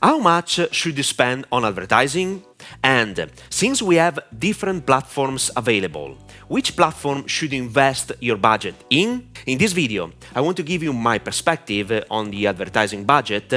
How much should you spend on advertising? And since we have different platforms available, which platform should you invest your budget in? In this video, I want to give you my perspective on the advertising budget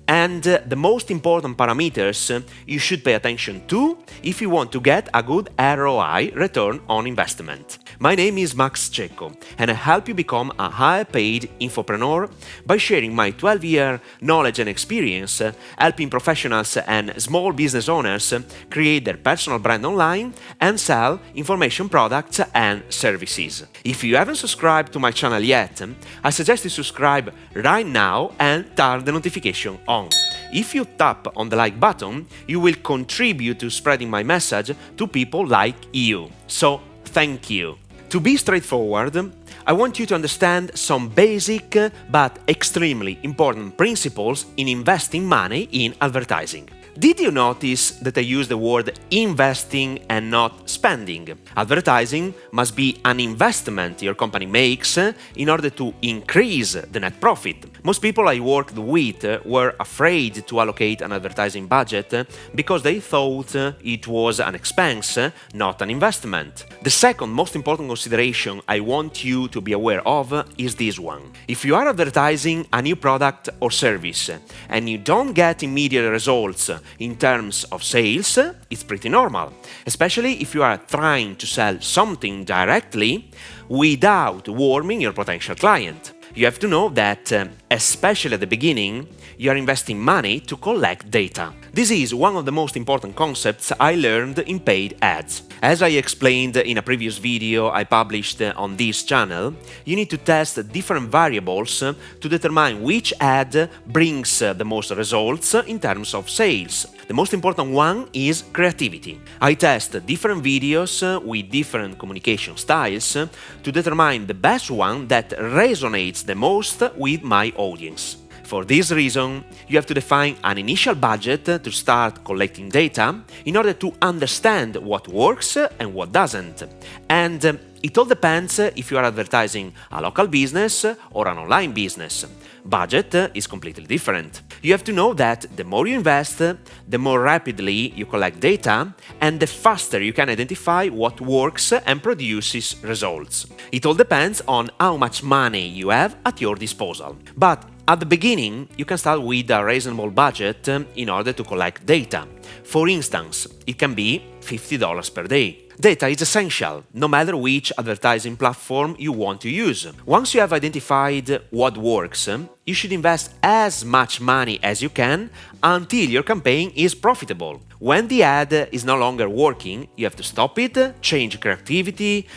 and the most important parameters you should pay attention to if you want to get a good ROI, return on investment. My name is Cecco, and I help you become a high-paid infopreneur by sharing my 12-year knowledge and experience, helping professionals and small business owners create their personal brand online and sell information products and services. If you haven't subscribed to my channel yet, I suggest you subscribe right now and turn the notification on. If you tap on the like button, you will contribute to spreading my message to people like you. So, thank you. To be straightforward, I want you to understand some basic but extremely important principles in investing money in advertising. Did you notice that I use the word investing and not spending? Advertising must be an investment your company makes in order to increase the net profit. Most people I worked with were afraid to allocate an advertising budget because they thought it was an expense, not an investment. The second most important consideration I want you to be aware of is this one. If you are advertising a new product or service and you don't get immediate results in terms of sales, it's pretty normal, especially if you are trying to sell something directly without warming your potential client. You have to know that, especially at the beginning, you are investing money to collect data. This is one of the most important concepts I learned in paid ads. As I explained in a previous video I published on this channel, you need to test different variables to determine which ad brings the most results in terms of sales. The most important one is creativity. I test different videos with different communication styles to determine the best one that resonates the most with my audience. For this reason, you have to define an initial budget to start collecting data in order to understand what works and what doesn't. And it all depends if you are advertising a local business or an online business. Budget is completely different. You have to know that the more you invest, the more rapidly you collect data and the faster you can identify what works and produces results. It all depends on how much money you have at your disposal. But at the beginning, you can start with a reasonable budget in order to collect data. For instance, it can be $50 per day. Data is essential, no matter which advertising platform you want to use. Once you have identified what works, you should invest as much money as you can until your campaign is profitable. When the ad is no longer working, you have to stop it, change creativity,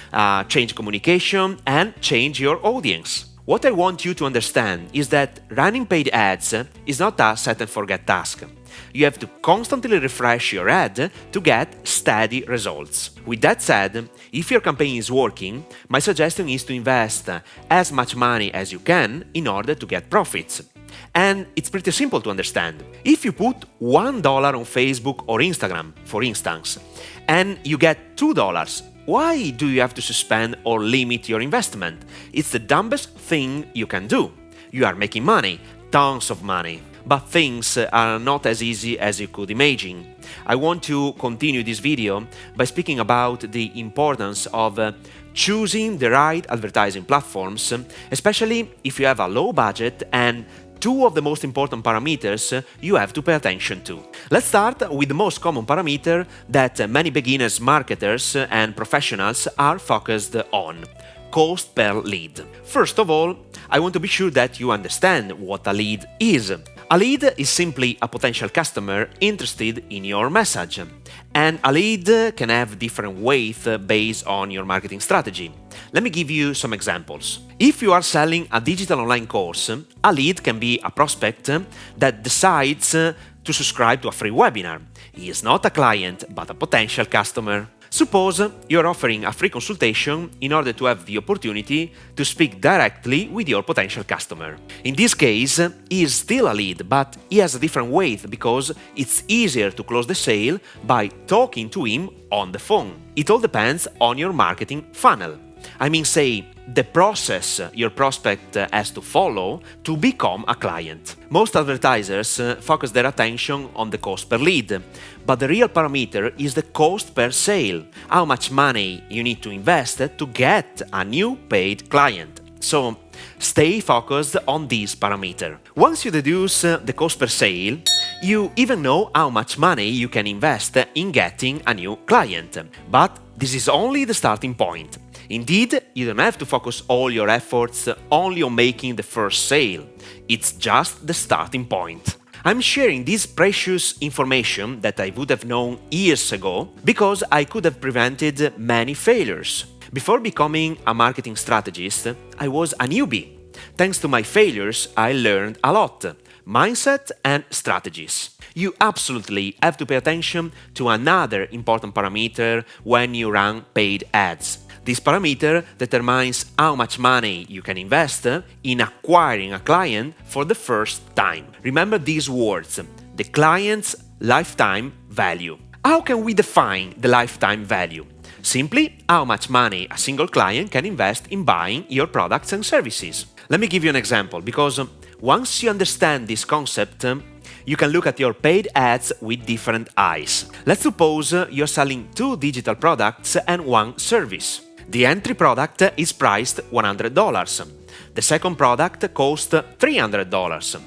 change communication, and change your audience. What I want you to understand is that running paid ads is not a set-and-forget task. You have to constantly refresh your ad to get steady results. With that said, if your campaign is working, my suggestion is to invest as much money as you can in order to get profits. And it's pretty simple to understand. If you put $1 on Facebook or Instagram, for instance, and you get $2, why do you have to suspend or limit your investment? It's the dumbest thing you can do. You are making money, tons of money. But things are not as easy as you could imagine. I want to continue this video by speaking about the importance of choosing the right advertising platforms, especially if you have a low budget, and two of the most important parameters you have to pay attention to. Let's start with the most common parameter that many beginners, marketers, and professionals are focused on: cost per lead. First of all, I want to be sure that you understand what a lead is. A lead is simply a potential customer interested in your message. And a lead can have different weight based on your marketing strategy. Let me give you some examples. If you are selling a digital online course, a lead can be a prospect that decides to subscribe to a free webinar. He is not a client, but a potential customer. Suppose you're offering a free consultation in order to have the opportunity to speak directly with your potential customer. In this case, he is still a lead, but he has a different weight because it's easier to close the sale by talking to him on the phone. It all depends on your marketing funnel. I mean, say, the process your prospect has to follow to become a client. Most advertisers focus their attention on the cost per lead, but the real parameter is the cost per sale, how much money you need to invest to get a new paid client. So, stay focused on this parameter. Once you deduce the cost per sale, you even know how much money you can invest in getting a new client. But this is only the starting point. Indeed, you don't have to focus all your efforts only on making the first sale. It's just the starting point. I'm sharing this precious information that I would have known years ago because I could have prevented many failures. Before becoming a marketing strategist, I was a newbie. Thanks to my failures, I learned a lot: mindset and strategies. You absolutely have to pay attention to another important parameter when you run paid ads. This parameter determines how much money you can invest in acquiring a client for the first time. Remember these words: the client's lifetime value. How can we define the lifetime value? Simply, how much money a single client can invest in buying your products and services. Let me give you an example, because once you understand this concept, you can look at your paid ads with different eyes. Let's suppose you're selling 2 digital products and 1 service. The entry product is priced $100. The second product costs $300.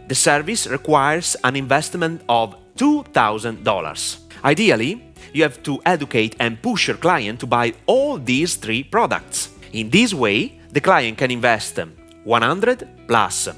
The service requires an investment of $2,000. Ideally, you have to educate and push your client to buy all these 3 products. In this way, the client can invest 100 plus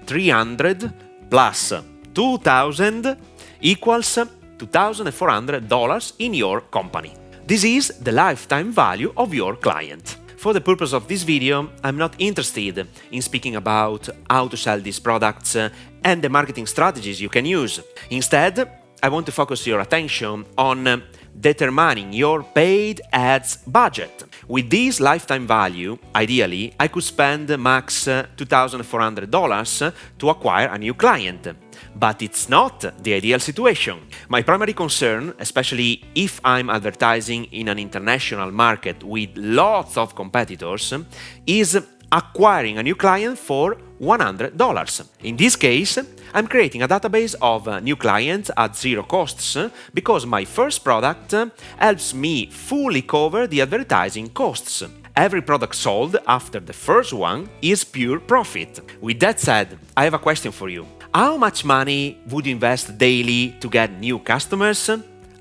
300 plus 2,000 equals $2,400 in your company. This is the lifetime value of your client. For the purpose of this video, I'm not interested in speaking about how to sell these products and the marketing strategies you can use. Instead, I want to focus your attention on determining your paid ads budget. With this lifetime value, ideally, I could spend max $2,400 to acquire a new client. But it's not the ideal situation. My primary concern, especially if I'm advertising in an international market with lots of competitors, is acquiring a new client for $100. In this case, I'm creating a database of new clients at zero costs because my first product helps me fully cover the advertising costs. Every product sold after the first one is pure profit. With that said, I have a question for you. How much money would you invest daily to get new customers?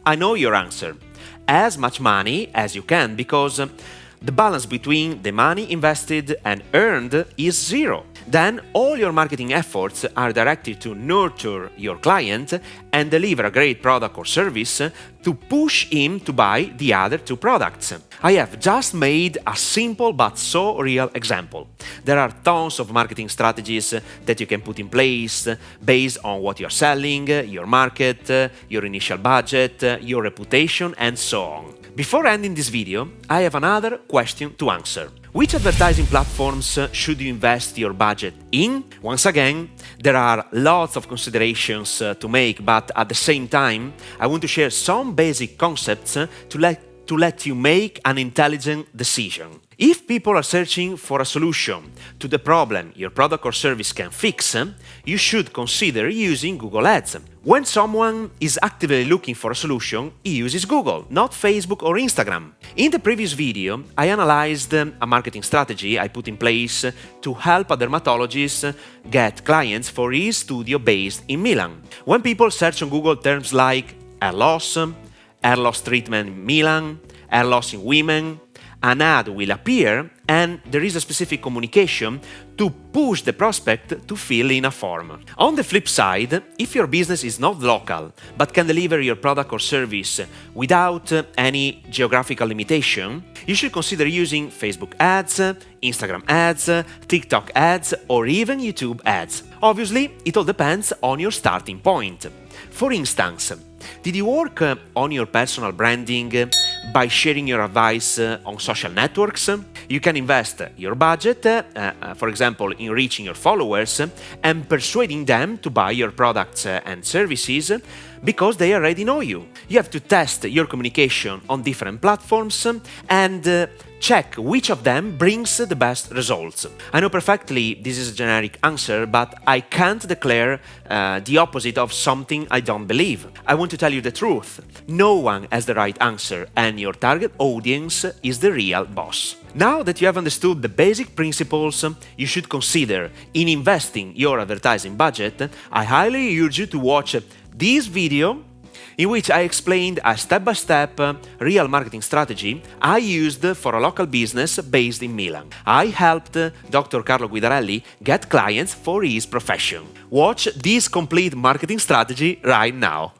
I know your answer. As much money as you can, because the balance between the money invested and earned is zero. Then all your marketing efforts are directed to nurture your client and deliver a great product or service to push him to buy the other 2 products. I have just made a simple but so real example. There are tons of marketing strategies that you can put in place based on what you're selling, your market, your initial budget, your reputation, and so on. Before ending this video, I have another question to answer. Which advertising platforms should you invest your budget in? Once again, there are lots of considerations to make, but at the same time, I want to share some basic concepts to let you make an intelligent decision. If people are searching for a solution to the problem your product or service can fix, you should consider using Google Ads. When someone is actively looking for a solution, he uses Google, not Facebook or Instagram. In the previous video, I analyzed a marketing strategy I put in place to help a dermatologist get clients for his studio based in Milan. When people search on Google terms like hair loss treatment in Milan, hair loss in women, an ad will appear and there is a specific communication to push the prospect to fill in a form. On the flip side, if your business is not local but can deliver your product or service without any geographical limitation, you should consider using Facebook ads, Instagram ads, TikTok ads, or even YouTube ads. Obviously, it all depends on your starting point. For instance, did you work on your personal branding by sharing your advice on social networks? You can invest your budget, for example, in reaching your followers and persuading them to buy your products and services because they already know you. You have to test your communication on different platforms and check which of them brings the best results. I know perfectly this is a generic answer, but I can't declare the opposite of something I don't believe. I want to tell you the truth. No one has the right answer, and your target audience is the real boss. Now that you have understood the basic principles you should consider in investing your advertising budget, I highly urge you to watch this video in which I explained a step-by-step real marketing strategy I used for a local business based in Milan. I helped Dr. Carlo Guidarelli get clients for his profession. Watch this complete marketing strategy right now.